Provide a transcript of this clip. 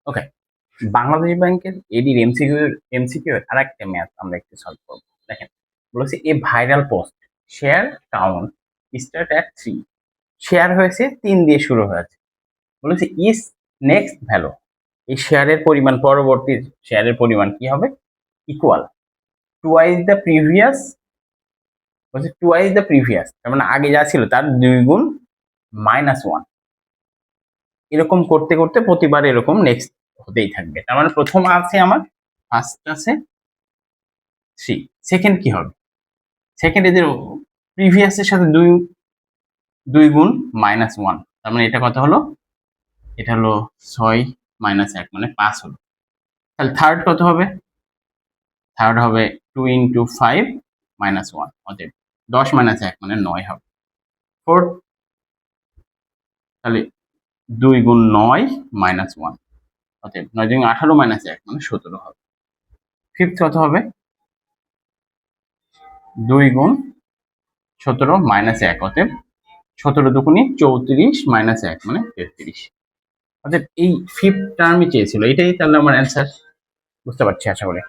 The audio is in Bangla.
ওকে, বাংলাদেশ ব্যাংকের এডির এমসিকিউ এর আরেকটা ম্যাথ আমরা একটু সলভ করব। দেখেন, বলেছে a viral post share count start at 3, share হয়েছে 3 দিয়ে শুরু হয়েছে। বলেছে ইজ নেক্সট ভ্যালু, এই শেয়ারের পরিমাণ, পরবর্তী শেয়ারের পরিমাণ কি হবে? ইকুয়াল টুয়াইস দ্য প্রিভিয়াস, বলছে টুয়াইস দ্য প্রিভিয়াস, তার মানে আগে যা ছিল তার 2 গুণ -1। এরকম করতে করতে প্রতিবার এরকম নেক্সট হতেই থাকবে। তার মানে প্রথম আছে আমার, ফার্স্ট আছে 3, সেকেন্ড কি হবে? সেকেন্ড এদের প্রিভিয়াস এর সাথে 2 গুণ -1, তার মানে এটা কত হলো? এটা হলো 6 - 1 মানে 5 হলো। তাহলে থার্ড কত হবে? থার্ড হবে 2 × 5 - 1, অতএব 10 - 1 মানে 9 হবে। ফোর্থ, তাহলে 2 গুণ 9 - 1, অতএব 9 × 18 - 1 মানে 17 হবে। ফিফথ কত হবে? 2 গুণ 17 - 1, অতএব 17 দুগুণে 34 - 1 মানে 33। অতএব এই ফিফথ টার্মই চেয়েছিল, এটাই তাহলে আমার অ্যান্সার। বুঝতে পারছি আশা করি।